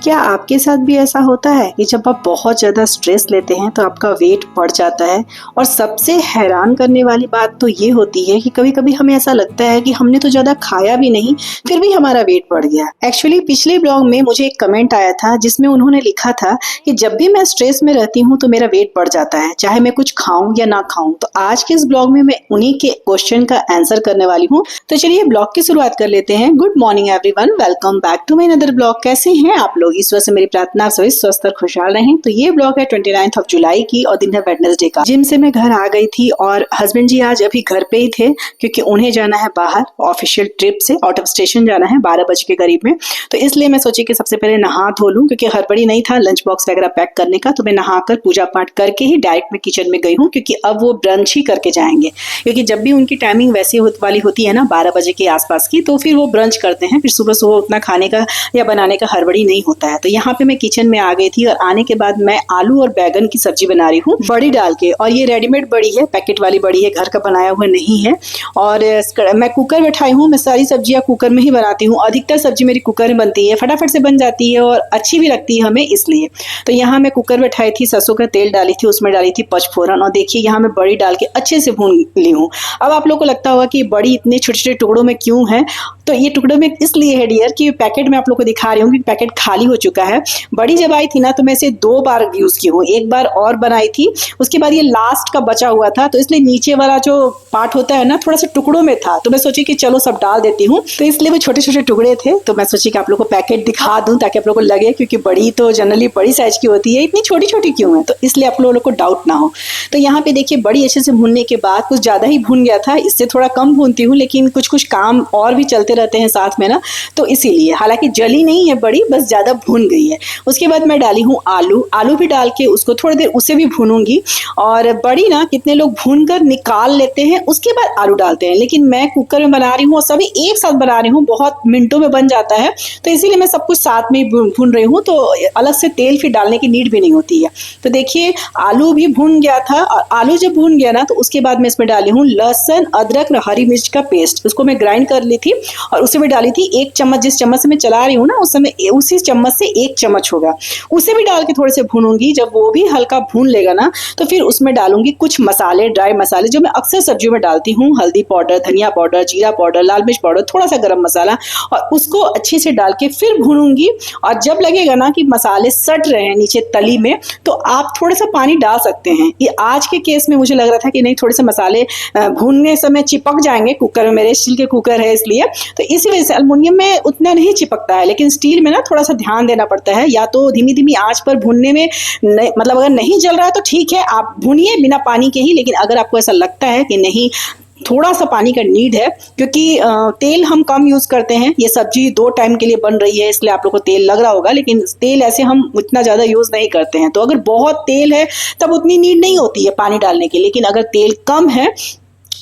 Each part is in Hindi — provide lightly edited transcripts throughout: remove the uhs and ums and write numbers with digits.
क्या आपके साथ भी ऐसा होता है कि जब आप बहुत ज़्यादा स्ट्रेस लेते हैं तो आपका वेट बढ़ जाता है? और सबसे हैरान करने वाली बात तो ये होती है कि कभी-कभी हमें ऐसा लगता है कि हमने तो ज़्यादा खाया भी नहीं, फिर भी हमारा वेट बढ़ गया। एक्चुअली पिछले ब्लॉग में मुझे एक कमेंट आया था जिसमें उन्होंने लिखा था कि जब भी मैं स्ट्रेस में रहती हूँ तो मेरा वेट बढ़ जाता है, चाहे मैं कुछ खाऊं या ना खाऊं। तो आज के इस ब्लॉग में मैं उन्हीं के क्वेश्चन का आंसर करने वाली हूँ। तो चलिए ब्लॉग की शुरुआत कर लेते हैं। Good morning everyone, welcome back to my another blog. कैसे हैं आप लोग? ईश्वर से मेरी प्रार्थना सभी स्वस्थ और खुशहाल रहें। तो ये ब्लॉग है 29 जुलाई की और दिन है वेडनेसडे का। जिम से मैं घर आ गई थी और हस्बैंड जी आज अभी घर पे ही थे क्योंकि उन्हें जाना है बाहर ऑफिशियल ट्रिप से, आउट ऑफ स्टेशन जाना है 12 बजे के करीब में। तो इसलिए मैं सोची कि सबसे पहले नहा धो लूं क्योंकि हड़बड़ी नहीं था लंच बॉक्स वगैरह पैक करने का। तो मैं नहाकर पूजा पाठ करके ही डायरेक्ट में किचन में गई हूँ क्योंकि अब वो ब्रंच ही करके जाएंगे, क्योंकि जब भी उनकी टाइमिंग वैसी वाली होती है ना 12 बजे के आसपास की, तो फिर वो ब्रंच करते हैं। फिर सुबह सुबह उतना खाने का या बनाने का हड़बड़ी नहीं होता है। तो यहाँ पे मैं किचन में आ गई थी और आने के बाद मैं आलू और बैगन की सब्जी बना रही हूँ बड़ी डाल के। और ये रेडीमेड बड़ी है, पैकेट वाली बड़ी है, घर का बनाया हुआ नहीं है। और मैं कुकर बैठाई हूँ। मैं सारी सब्जियां कुकर में ही बनाती हूँ। अधिकतर सब्जी मेरी कुकर में बनती है, फटाफट से बन जाती है और अच्छी भी लगती है हमें, इसलिए। तो यहाँ मैं कुकर बैठाई थी, सरसों का तेल डाली थी, उसमें डाली थी पचफोरन और देखिए यहाँ मैं बड़ी डाल के अच्छे से भून ली हूँ। अब आप लोग को लगता होगा कि बड़ी इतने छोटे छोटे टुकड़ों में क्यों है, तो ये टुकड़ों में इसलिए है डियर कि पैकेट में आप लोग को दिखा रही हूँ कि पैकेट खाली हो चुका है। बड़ी जब आई थी ना तो मैं इसे 2 बार यूज की हूँ, एक बार और बनाई थी, उसके बाद ये लास्ट का बचा हुआ था, तो इसलिए नीचे वाला जो पार्ट होता है ना थोड़ा सा टुकड़ों में था, तो मैं सोची कि चलो सब डाल देती हूँ। तो इसलिए वो छोटे छोटे टुकड़े थे, तो मैं सोची कि आप लोग को पैकेट दिखा दूं ताकि आप लोग को लगे, क्योंकि बड़ी तो जनरली बड़ी साइज की होती है, इतनी छोटी छोटी क्यों है, तो इसलिए आप लोगों को डाउट ना हो। तो यहाँ पे देखिए बड़ी अच्छे से भूनने के बाद, कुछ ज्यादा ही भून गया था, इससे थोड़ा कम भूनती हूँ, लेकिन कुछ कुछ काम और भी चलते रहते हैं साथ में ना, तो इसीलिए। हालांकि जली नहीं है बड़ी, बस ज्यादा भून गई है। उसके बाद मैं डाली हूँ आलू भी डाल के उसको थोड़ी देर उसे भी भूनूंगी। और बड़ी ना कितने लोग भून कर निकाल लेते हैं, उसके बाद आलू डालते हैं, लेकिन मैं कुकर में बना रही हूँ और सभी एक साथ बना रही हूँ, बहुत मिनटों में बन जाता है, तो इसीलिए मैं सब कुछ साथ में भून रही हूँ, तो अलग से तेल फिर डालने की नीड भी नहीं होती है। तो देखिए आलू भी भून गया था, और आलू जब भून गया ना तो उसके बाद मैं इसमें डाली हूँ लहसुन अदरक और हरी मिर्च का पेस्ट। उसको मैं ग्राइंड कर ली थी और उसे भी डाली थी 1 चम्मच, जिस चम्मच से मैं चला रही हूँ ना उस समय उसी चम्मच से 1 चम्मच होगा, उसे भी डाल के थोड़े से भूनूंगी। जब वो भी हल्का भून लेगा ना तो फिर उसमें डालूंगी कुछ मसाले, ड्राई मसाले जो मैं अक्सर सब्जियों में डालती हूँ, हल्दी पाउडर, धनिया पाउडर, जीरा पाउडर, लाल मिर्च पाउडर, थोड़ा सा गरम मसाला, और उसको अच्छे से डाल के फिर भूनूंगी। और जब लगेगा ना कि मसाले सट रहे हैं नीचे तली में, तो आप थोड़ा सा पानी डाल सकते हैं। ये आज के केस में मुझे लग रहा था कि नहीं, थोड़े से मसाले भूनने समय चिपक जाएंगे कुकर में, मेरे स्टील के कुकर है इसलिए, तो इसी वजह से। एल्युमिनियम में उतना नहीं चिपकता है, लेकिन स्टील में ना थोड़ा सा ध्यान देना पड़ता है, या तो धीमी धीमी आंच पर भूनने में, मतलब अगर नहीं जल रहा है तो ठीक है, आप भूनिए बिना पानी के ही। लेकिन अगर आपको ऐसा लगता है कि नहीं थोड़ा सा पानी का नीड है, क्योंकि तेल हम कम यूज करते हैं, ये सब्जी 2 टाइम के लिए बन रही है, इसलिए आप लोग को तेल लग रहा होगा, लेकिन तेल ऐसे हम उतना ज्यादा यूज नहीं करते हैं। तो अगर बहुत तेल है तब उतनी नीड नहीं होती है पानी डालने की, लेकिन अगर तेल कम है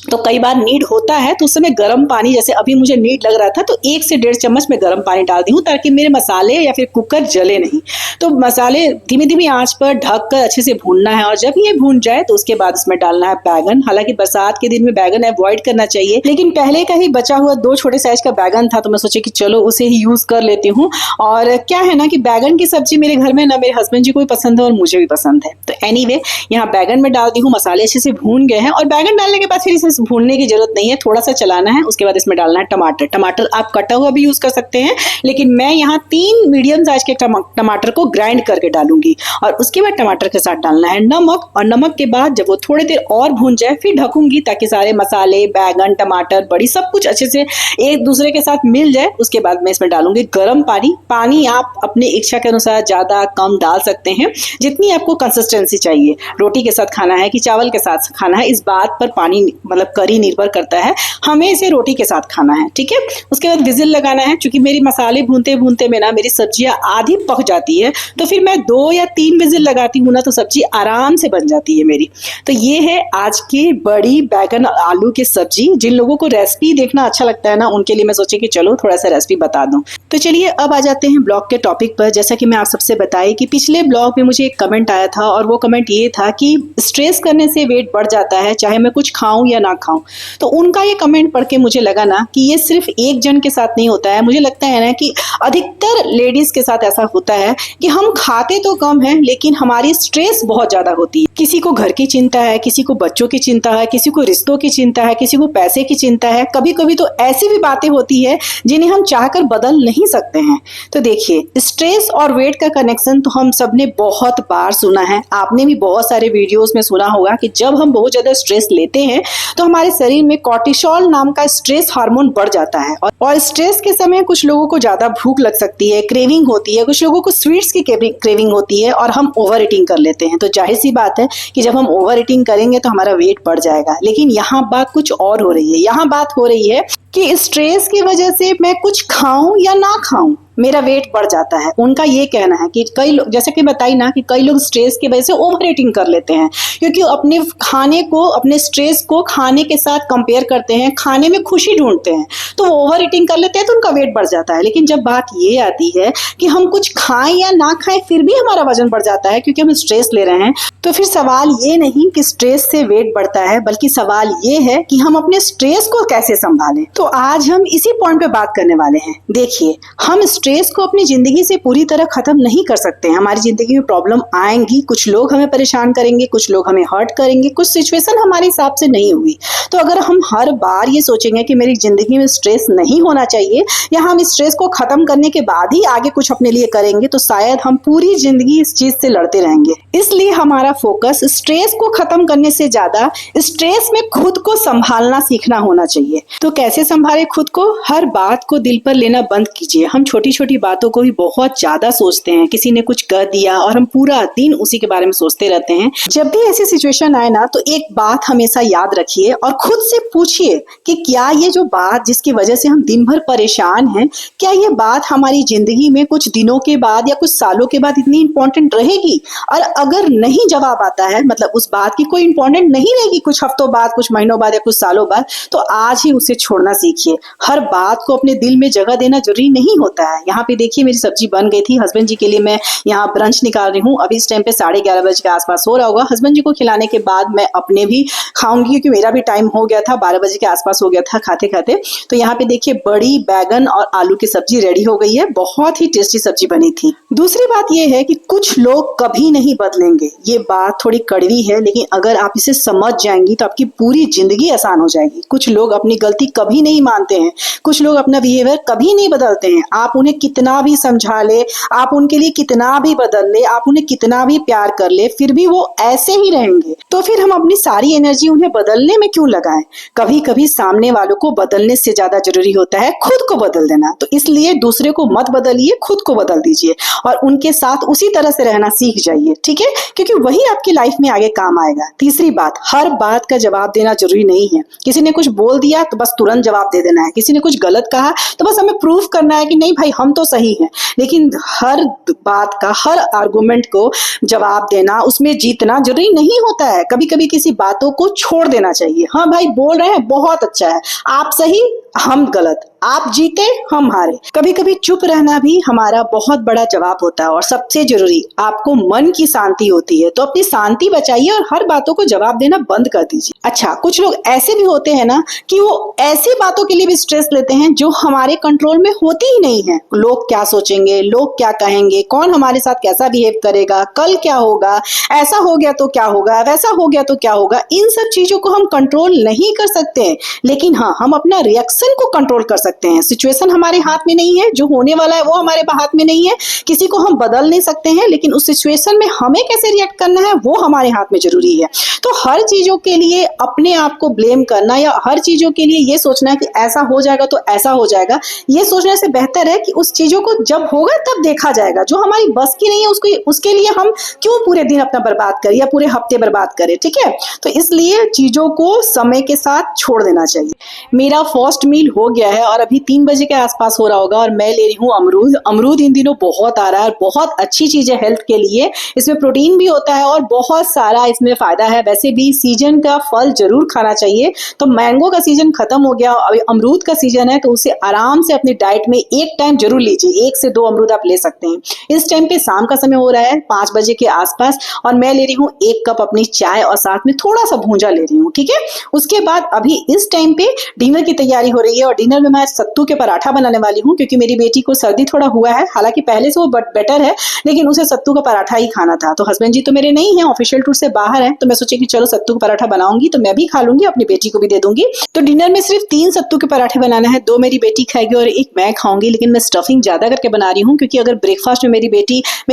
तो कई बार नीड होता है, तो उस समय गर्म पानी, जैसे अभी मुझे नीड लग रहा था तो 1 से 1.5 चम्मच में गर्म पानी डाल दी हूँ ताकि मेरे मसाले या फिर कुकर जले नहीं। तो मसाले धीमी धीमी आंच पर ढक कर अच्छे से भूनना है, और जब ये भून जाए तो उसके बाद इसमें डालना है बैगन। हालांकि बरसात के दिन में बैगन अवॉइड करना चाहिए, लेकिन पहले का ही बचा हुआ 2 छोटे साइज का बैगन था, तो मैं सोची कि चलो उसे ही यूज कर लेती हूँ। और क्या है ना कि बैगन की सब्जी मेरे घर में ना मेरे हस्बैंड जी को भी पसंद है और मुझे भी पसंद है। तो एनीवे यहाँ बैगन में डाल दी हूँ, मसाले अच्छे से भून गए हैं, और बैगन डालने के बाद फिर इसे भूनने की जरूरत नहीं है, थोड़ा सा चलाना है। उसके बाद इसमें डालना है टमाटर आप कटा हुआ भी यूज कर सकते हैं, लेकिन मैं यहाँ 3 मीडियम साइज के टमाटर को ग्राइंड करके डालूंगी। और उसके बाद टमाटर के साथ डालना है नमक, और नमक के बाद जब वो थोड़ी देर और भून जाए फिर ढकूंगी ताकि सारे मसाले, बैगन, टमाटर, बड़ी सब कुछ अच्छे से एक दूसरे के साथ मिल जाए। उसके बाद मैं इसमें डालूंगी गर्म पानी आप अपनी इच्छा के अनुसार ज्यादा कम डाल सकते हैं, जितनी आपको कंसिस्टेंसी चाहिए। रोटी के साथ खाना है कि चावल के साथ खाना है, इस बात पर पानी मतलब करी निर्भर करता है। हमें इसे रोटी के साथ खाना है, ठीक है। उसके बाद विजिल लगाना है, क्योंकि मेरी मसाले भूनते भूनते में ना मेरी सब्जियां आधी पक जाती है, तो फिर मैं 2 या 3 विजिल लगाती हूँ ना तो सब्जी आराम से बन जाती है मेरी। तो ये है आज की बड़ी बैगन और आलू की सब्जी। जिन लोगों को रेसिपी देखना अच्छा लगता है ना, उनके लिए मैं सोची कि चलो थोड़ा सा रेसिपी बता दूं। तो चलिए अब आ जाते हैं ब्लॉग के टॉपिक पर। जैसा कि मैं आप सबसे बताई कि पिछले ब्लॉग में मुझे एक कमेंट आया था, और वो कमेंट ये था कि स्ट्रेस करने से वेट बढ़ जाता है, चाहे मैं कुछ खाऊं या ना ना खाऊं। तो उनका ये कमेंट पढ़ के मुझे लगा ना कि ये सिर्फ एक जन के साथ नहीं होता है, मुझे लगता है ना कि अधिकतर लेडीज के साथ ऐसा होता है कि हम खाते तो कम है लेकिन हमारी स्ट्रेस बहुत ज्यादा होती है। किसी को घर की चिंता है, किसी को बच्चों की चिंता है, किसी को रिश्तों की चिंता है, किसी को पैसे की चिंता है, कभी कभी तो ऐसी भी बातें होती है जिन्हें हम चाहकर बदल नहीं सकते हैं। तो देखिए, स्ट्रेस और वेट का कनेक्शन तो हम सबने बहुत बार सुना है। आपने भी बहुत सारे वीडियोस में सुना होगा कि जब हम बहुत ज्यादा स्ट्रेस लेते हैं तो हमारे शरीर में कॉर्टिसोल नाम का स्ट्रेस हार्मोन बढ़ जाता है और स्ट्रेस के समय कुछ लोगों को ज्यादा भूख लग सकती है, क्रेविंग होती है, कुछ लोगों को स्वीट्स की क्रेविंग होती है और हम ओवर ईटिंग कर लेते हैं। तो जाहिर सी बात है कि जब हम ओवर ईटिंग करेंगे तो हमारा वेट बढ़ जाएगा। लेकिन यहाँ बात कुछ और हो रही है। यहाँ बात हो रही है कि स्ट्रेस की वजह से मैं कुछ खाऊं या ना खाऊं, मेरा वेट बढ़ जाता है। उनका ये कहना है कि कई लोग, जैसे कि बताई ना, कि कई लोग स्ट्रेस की वजह से ओवर ईटिंग कर लेते हैं क्योंकि अपने खाने को, अपने स्ट्रेस को खाने के साथ कंपेयर करते हैं, खाने में खुशी ढूंढते हैं, तो वो ओवर ईटिंग कर लेते हैं तो उनका वेट बढ़ जाता है। लेकिन जब बात ये आती है कि हम कुछ खाएं या ना खाएं फिर भी हमारा वजन बढ़ जाता है क्योंकि हम स्ट्रेस ले रहे हैं, तो फिर सवाल ये नहीं कि स्ट्रेस से वेट बढ़ता है, बल्कि सवाल ये है कि हम अपने स्ट्रेस को कैसे संभालें। तो आज हम इसी पॉइंट पे बात करने वाले हैं। देखिए, हम स्ट्रेस को अपनी जिंदगी से पूरी तरह खत्म नहीं कर सकते हैं। हमारी जिंदगी में प्रॉब्लम आएंगी, कुछ लोग हमें परेशान करेंगे, कुछ लोग हमें हर्ट करेंगे, कुछ सिचुएशन हमारे हिसाब से नहीं हुई। तो अगर हम हर बार ये सोचेंगे कि मेरी जिंदगी में स्ट्रेस नहीं होना चाहिए या हम स्ट्रेस को खत्म करने के बाद ही आगे कुछ अपने लिए करेंगे, तो शायद हम पूरी जिंदगी इस चीज से लड़ते रहेंगे। इसलिए हमारा फोकस स्ट्रेस को खत्म करने से ज्यादा स्ट्रेस में खुद को संभालना सीखना होना चाहिए। तो कैसे संभाले खुद को? हर बात को दिल पर लेना बंद कीजिए। हम छोटी छोटी बातों को भी बहुत ज्यादा सोचते हैं। किसी ने कुछ कह दिया और हम पूरा दिन उसी के बारे में सोचते रहते हैं। जब भी ऐसी सिचुएशन आए ना, तो एक बात हमेशा याद रखिए और खुद से पूछिए कि क्या ये जो बात जिसकी वजह से हम दिन भर परेशान हैं, क्या ये बात हमारी जिंदगी में कुछ दिनों के बाद या कुछ सालों के बाद इतनी इंपॉर्टेंट रहेगी? और अगर नहीं जवाब आता है, मतलब उस बात की कोई इंपॉर्टेंट नहीं रहेगी कुछ हफ्तों बाद, कुछ महीनों बाद या कुछ सालों बाद, तो आज ही उसे छोड़ना सीखिए। हर बात को अपने दिल में जगह देना जरूरी नहीं होता है। यहाँ पे देखिए, मेरी सब्जी बन गई थी। हस्बैंड जी के लिए मैं यहाँ ब्रंच निकाल रही हूँ। अभी इस टाइम पे 11:30 बजे के आसपास हो रहा होगा। हस्बैंड जी को खिलाने के बाद मैं अपने भी खाऊंगी क्योंकि मेरा भी टाइम हो गया था, 12 बजे के आसपास हो गया था खाते खाते। तो यहाँ पे देखिए, बड़ी बैगन और आलू की सब्जी रेडी हो गई है। बहुत ही टेस्टी सब्जी बनी थी। दूसरी बात यह है कि कुछ लोग कभी नहीं बदलेंगे। ये बात थोड़ी कड़वी है, लेकिन अगर आप इसे समझ जाएंगी तो आपकी पूरी जिंदगी आसान हो जाएगी। कुछ लोग अपनी गलती कभी नहीं मानते हैं, कुछ लोग अपना बिहेवियर कभी नहीं बदलते हैं। आप उन्हें कितना भी समझा ले, आप उनके लिए कितना भी बदल ले, आप उन्हें कितना भी प्यार कर ले, फिर भी वो ऐसे ही रहेंगे। तो फिर हम अपनी सारी एनर्जी उन्हें बदलने में क्यों लगाएं? कभी कभी सामने वालों को बदलने से ज्यादा जरूरी होता है खुद को बदल देना। तो इसलिए दूसरे को मत बदलिए, खुद को बदल दीजिए और उनके साथ उसी तरह से रहना सीख जाइए, ठीक है? क्योंकि वही आपकी लाइफ में आगे काम आएगा। तीसरी बात, हर बात का जवाब देना जरूरी नहीं है। किसी ने कुछ बोल दिया तो बस तुरंत जवाब दे देना है। किसी ने कुछ गलत कहा तो बस हमें प्रूफ करना है कि नहीं भाई, हम तो सही हैं। लेकिन हर बात का, हर आर्गुमेंट को जवाब देना, उसमें जीतना जरूरी नहीं होता है। कभी कभी किसी बातों को छोड़ देना चाहिए। हाँ भाई, बोल रहे हैं, बहुत अच्छा है, आप सही हम गलत, आप जीते हम हारे। कभी कभी चुप रहना भी हमारा बहुत बड़ा जवाब होता है। और सबसे जरूरी, आपको मन की शांति होती है, तो अपनी शांति बचाइए और हर बातों को जवाब देना बंद कर दीजिए। अच्छा, कुछ लोग ऐसे भी होते हैं ना कि वो ऐसी बातों के लिए भी स्ट्रेस लेते हैं जो हमारे कंट्रोल में होती ही नहीं है। लोग क्या सोचेंगे, लोग क्या कहेंगे, कौन हमारे साथ कैसा बिहेव करेगा, कल क्या होगा, ऐसा हो गया तो क्या होगा, वैसा हो गया तो क्या होगा। इन सब चीजों को हम कंट्रोल नहीं कर सकते हैं, लेकिन हाँ, हम अपना रिएक्शन को कंट्रोल कर सकते हैं। सिचुएशन हमारे हाथ में नहीं है, जो होने वाला है वो हमारे हाथ में नहीं है। किसी को हम बदल नहीं सकते हैं, लेकिन उस सिचुएशन में हमें कैसे रिएक्ट करना है वो हमारे हाथ में जरूरी है। तो हर चीजों के लिए अपने आप को ब्लेम करना या हर चीजों के लिए ये सोचना कि ऐसा हो जाएगा तो ऐसा हो जाएगा, ये सोचने से बेहतर है कि उस चीजों को जब होगा तब देखा जाएगा। जो हमारी बस की नहीं है उसके लिए हम क्यों पूरे दिन अपना बर्बाद करें या पूरे हफ्ते बर्बाद करें, ठीक है? तो इसलिए चीजों को समय के साथ छोड़ देना चाहिए। मेरा फर्स्ट मील हो गया है और और अभी 3 बजे के आसपास हो रहा होगा और मैं ले रही हूँ अमरूद। अमरूद इन दिनों बहुत आ रहा है और बहुत अच्छी चीज है हेल्थ के लिए। इसमें प्रोटीन भी होता है और बहुत सारा इसमें फायदा है। वैसे भी सीजन का फल जरूर खाना चाहिए। तो मैंगो का सीजन खत्म हो गया, अभी अमरूद का सीजन है, तो उसे आराम से अपनी डाइट में एक टाइम जरूर लीजिए। 1 से 2 अमरूद आप ले सकते हैं। इस टाइम पे शाम का समय हो रहा है 5 बजे के आसपास और मैं ले रही हूँ 1 कप अपनी चाय और साथ में थोड़ा सा भूंजा ले रही हूँ, ठीक है। उसके बाद अभी इस टाइम पे डिनर की तैयारी हो रही है और डिनर में मैं सत्तू के पराठा बनाने वाली हूँ, क्योंकि मेरी बेटी को सर्दी थोड़ा हुआ है। हालांकि पहले से वो बेटर है, लेकिन उसे सत्तू का पराठा ही खाना था। तो हस्बैंड जी तो मेरे नहीं है, ऑफिशियल टूर से बाहर है, तो मैं सोची कि चलो सत्तू का पराठा बनाऊंगी तो मैं भी खा लूंगी, अपनी बेटी को भी दे दूंगी। तो डिनर में सिर्फ 3 सत्तू के पराठे बनाना है, 2 मेरी बेटी खाएगी और 1 मैं खाऊंगी। लेकिन मैं स्टफिंग ज्यादा करके बना रही हूँ, क्योंकि अगर ब्रेकफास्ट में मेरी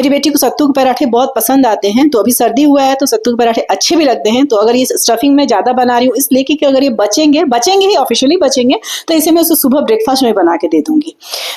बेटी को सत्तू के पराठे बहुत पसंद आते हैं। तो अभी सर्दी हुआ है तो सत्तू के पराठे अच्छे भी लगते हैं। तो अगर ये स्टफिंग में ज्यादा बना रही हूँ इसलिए कि अगर ये बचेंगे ही, ऑफिशियली बचेंगे, तो इसे मैं उसे सुबह ब्रेकफास्ट में बना के दे दूंगी।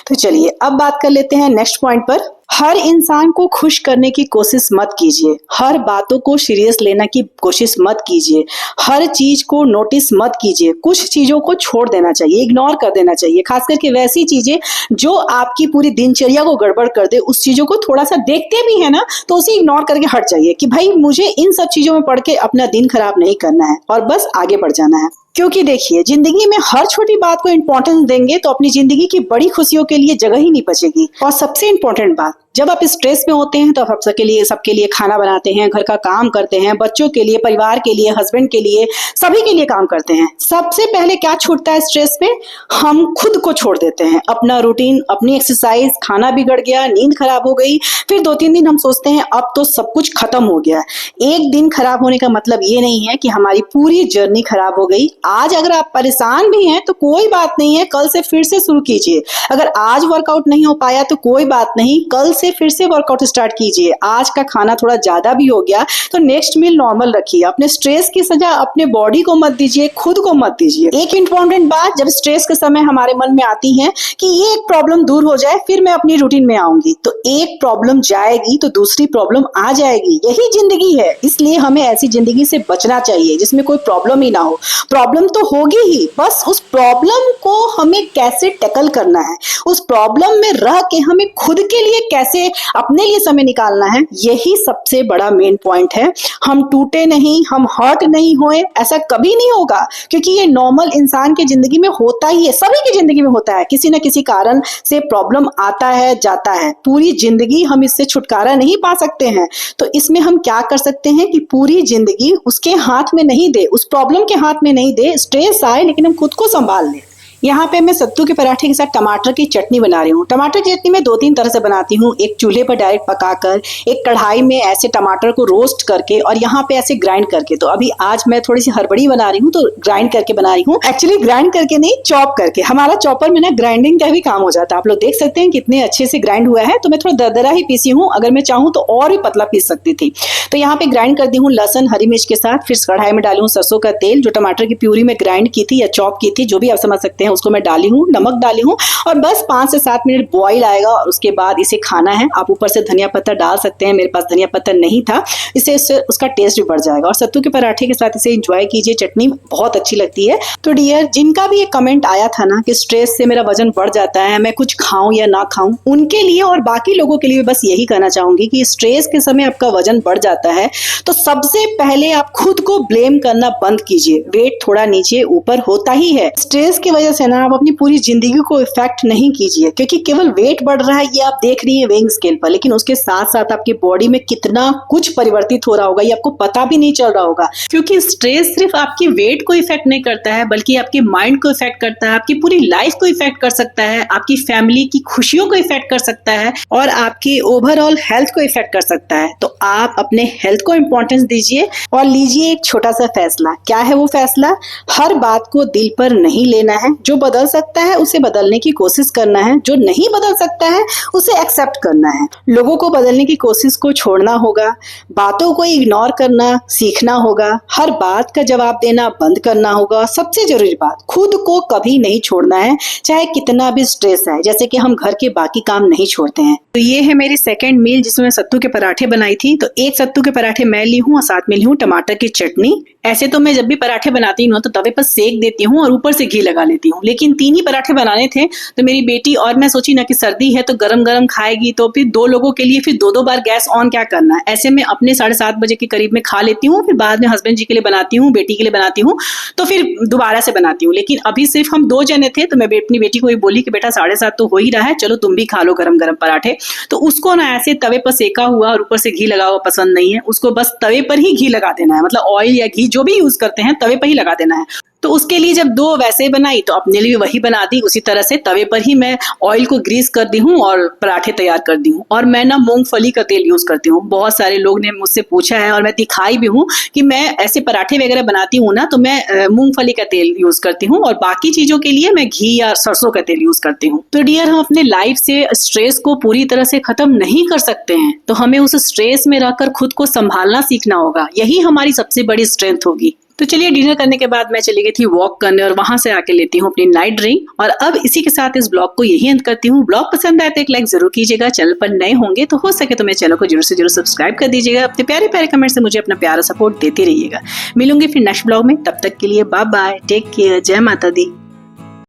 तो चलिए अब बात कर लेते हैं नेक्स्ट पॉइंट पर। हर इंसान को खुश करने की कोशिश मत कीजिए। हर बातों को सीरियस लेने की कोशिश मत कीजिए। हर चीज को नोटिस मत कीजिए। कुछ चीजों को छोड़ देना चाहिए, इग्नोर कर देना चाहिए। खास करके वैसी चीजें जो आपकी पूरी दिनचर्या को गड़बड़ कर दे, उस चीजों को थोड़ा सा देखते भी है ना तो उसे इग्नोर करके हट जाइए कि भाई मुझे इन सब चीजों में पड़ के अपना दिन खराब नहीं करना है और बस आगे बढ़ जाना है। क्योंकि देखिए, जिंदगी में हर छोटी बात को इंपॉर्टेंस देंगे तो अपनी जिंदगी की बड़ी खुशियों के लिए जगह ही नहीं बचेगी। और सबसे इंपॉर्टेंट बात, जब आप स्ट्रेस में होते हैं तो आप सबके लिए खाना बनाते हैं, घर का काम करते हैं, बच्चों के लिए, परिवार के लिए, हस्बैंड के लिए, सभी के लिए काम करते हैं। सबसे पहले क्या छूटता है स्ट्रेस में? हम खुद को छोड़ देते हैं। अपना रूटीन, अपनी एक्सरसाइज, खाना बिगड़ गया, नींद खराब हो गई, फिर 2-3 दिन हम सोचते हैं अब तो सब कुछ खत्म हो गया। एक दिन खराब होने का मतलब ये नहीं है कि हमारी पूरी जर्नी खराब हो गई। आज अगर आप परेशान भी हैं तो कोई बात नहीं है, कल से फिर से शुरू कीजिए। अगर आज वर्कआउट नहीं हो पाया तो कोई बात नहीं, कल से फिर से वर्कआउट स्टार्ट कीजिए। आज का खाना थोड़ा ज्यादा भी हो गया तो नेक्स्ट मील नॉर्मल रखिए। अपने स्ट्रेस की सजा अपने बॉडी को मत दीजिए, खुद को मत दीजिए। एक इंपॉर्टेंट बात, जब स्ट्रेस के समय हमारे मन में आती है कि ये एक प्रॉब्लम दूर हो जाए फिर मैं अपनी रूटीन में आऊंगी, तो एक प्रॉब्लम जाएगी तो दूसरी प्रॉब्लम आ जाएगी। यही जिंदगी है, इसलिए हमें ऐसी जिंदगी से बचना चाहिए जिसमें कोई प्रॉब्लम ही ना हो। प्रॉब्लम तो होगी ही, बस उस प्रॉब्लम को हमें कैसे टैकल करना है, उस प्रॉब्लम में रह के हमें खुद के लिए कैसे अपने लिए समय निकालना है, यही सबसे बड़ा मेन पॉइंट है। हम टूटे नहीं, हम हर्ट नहीं हुए, ऐसा कभी नहीं होगा, क्योंकि ये नॉर्मल इंसान की जिंदगी में होता ही है, सभी की जिंदगी में होता है। किसी न किसी कारण से प्रॉब्लम आता है, जाता है। पूरी जिंदगी हम इससे छुटकारा नहीं पा सकते हैं। तो इसमें हम क्या कर सकते हैं कि पूरी जिंदगी उसके हाथ में नहीं दे, उस प्रॉब्लम के हाथ में नहीं दे। स्ट्रेस आए लेकिन हम खुद को संभाल लें। यहाँ पे मैं सत्तू के पराठे के साथ टमाटर की चटनी बना रही हूँ। टमाटर की चटनी मैं 2-3 तरह से बनाती हूँ। एक चूल्हे पर डायरेक्ट पकाकर, एक कढ़ाई में ऐसे टमाटर को रोस्ट करके और यहाँ पे ऐसे ग्राइंड करके। तो अभी आज मैं थोड़ी सी हड़बड़ी बना रही हूँ तो ग्राइंड करके बना रही हूँ। एक्चुअली ग्राइंड करके नहीं, चॉप करके। हमारा चॉपर में ना ग्राइंडिंग का भी काम हो जाता है। आप लोग देख सकते हैं कितने अच्छे से ग्राइंड हुआ है। तो मैं थोड़ा दरदरा ही पीसी हूँ, अगर मैं चाहूँ तो और भी पतला पीस सकती थी। तो यहाँ पे ग्राइंड कर दी हूँ लहसुन, हरी मिर्च के साथ। फिर कढ़ाई में डाली हूँ सरसों का तेल, जो टमाटर की प्यूरी में ग्राइंड की थी या चॉप की थी, जो भी आप समझ सकते हैं, उसको मैं डाली हूँ। नमक डाली हूँ और बस 5 से 7 मिनट बॉईल आएगा और उसके बाद इसे खाना है। आप ऊपर से धनिया पत्ता डाल सकते हैं, मेरे पास धनिया पत्ता नहीं था, इससे उसका टेस्ट भी बढ़ जाएगा। और सत्तू के पराठे के साथ इसे एंजॉय कीजिए, चटनी बहुत अच्छी लगती है। तो डियर, जिनका भी एक कमेंट आया था ना कि स्ट्रेस से मेरा वजन बढ़ जाता है, मैं कुछ खाऊं या ना खाऊं, उनके लिए और बाकी लोगों के लिए बस यही कहना चाहूंगी कि स्ट्रेस के समय आपका वजन बढ़ जाता है तो सबसे पहले आप खुद को ब्लेम करना बंद कीजिए। वेट थोड़ा नीचे ऊपर होता ही है। स्ट्रेस की वजह से ना आप अपनी पूरी जिंदगी को इफेक्ट नहीं कीजिए, क्योंकि केवल वेट बढ़ रहा है ये आप देख रही है वेइंग स्केल पर, लेकिन उसके साथ साथ आपकी बॉडी में कितना कुछ परिवर्तित हो रहा होगा ये आपको पता भी नहीं चल रहा होगा। क्योंकि स्ट्रेस सिर्फ आपकी वेट को इफेक्ट नहीं करता है, बल्कि आपके माइंड को इफेक्ट करता है, आपकी पूरी लाइफ को इफेक्ट कर सकता है, आपकी फैमिली की खुशियों को इफेक्ट कर सकता है और आपकी ओवरऑल हेल्थ को इफेक्ट कर सकता है। तो आप अपने हेल्थ को इंपॉर्टेंस दीजिए और लीजिए एक छोटा सा फैसला। क्या है वो फैसला? हर बात को दिल पर नहीं लेना है। जो बदल सकता है उसे बदलने की कोशिश करना है, जो नहीं बदल सकता है उसे एक्सेप्ट करना है। लोगों को बदलने की कोशिश को छोड़ना होगा, बातों को इग्नोर करना सीखना होगा, हर बात का जवाब देना बंद करना होगा। सबसे जरूरी बात, खुद को कभी नहीं छोड़ना है, चाहे कितना भी स्ट्रेस है। जैसे कि हम घर के बाकी काम नहीं छोड़ते हैं। तो ये है मेरी सेकेंड मील जिसमें सत्तू के पराठे बनाई थी। तो एक सत्तू के पराठे मैं ली हूँ और साथ में ली हूँ टमाटर की चटनी। ऐसे तो मैं जब भी पराठे बनाती हूँ तो तवे पर सेक देती हूँ और ऊपर से घी लगा लेती हूँ, लेकिन 3 ही पराठे बनाने थे, तो मेरी बेटी और मैं सोची ना कि सर्दी है तो गरम गरम खाएगी, तो फिर 2 लोगों के लिए फिर 2-2 बार गैस ऑन क्या करना है। ऐसे में अपने 7:30 बजे के करीब में खा लेती हूँ, फिर बाद में हस्बैंड जी के लिए बनाती हूँ, बेटी के लिए बनाती हूँ, तो फिर दोबारा से बनाती हूँ। लेकिन अभी सिर्फ हम 2 जने थे, तो मैं अपनी बेटी को ये बोली कि बेटा 7:30 तो हो ही रहा है, चलो तुम भी खा लो गरम गरम पराठे। तो उसको ना ऐसे तवे पर सेका हुआ और ऊपर से घी लगा हुआ पसंद नहीं है, उसको बस तवे पर ही घी लगा देना है, मतलब ऑयल या घी जो भी यूज करते हैं तवे पर ही लगा देना है। तो उसके लिए जब 2 वैसे बनाई तो अपने लिए वही बना दी, उसी तरह से तवे पर ही मैं ऑयल को ग्रीस कर दी हूँ और पराठे तैयार कर दी हूँ। और मैं ना मूंगफली का तेल यूज करती हूँ। बहुत सारे लोग ने मुझसे पूछा है और मैं दिखाई भी हूँ कि मैं ऐसे पराठे वगैरह बनाती हूँ ना, तो मैं मूंगफली का तेल यूज करती हूँ और बाकी चीजों के लिए मैं घी या सरसों का तेल यूज करती हूँ। तो डियर, हम अपने लाइफ से स्ट्रेस को पूरी तरह से खत्म नहीं कर सकते हैं, तो हमें उस स्ट्रेस में रहकर खुद को संभालना सीखना होगा। यही हमारी सबसे बड़ी स्ट्रेंथ होगी। तो चलिए, डिनर करने के बाद मैं चली गई थी वॉक करने और वहां से आके लेती हूँ अपनी नाइट ड्रिंक। और अब इसी के साथ इस ब्लॉग को यही अंत करती हूँ। ब्लॉग पसंद आए तो एक लाइक जरूर कीजिएगा। चैनल पर नए होंगे तो हो सके तो मेरे चैनल को जरूर से जरूर सब्सक्राइब कर दीजिएगा। अपने प्यारे प्यारे कमेंट से मुझे अपना प्यारा सपोर्ट देते रहिएगा। मिलूंगी फिर नेक्स्ट ब्लॉग में, तब तक के लिए बाय बाय, टेक केयर, जय माता दी।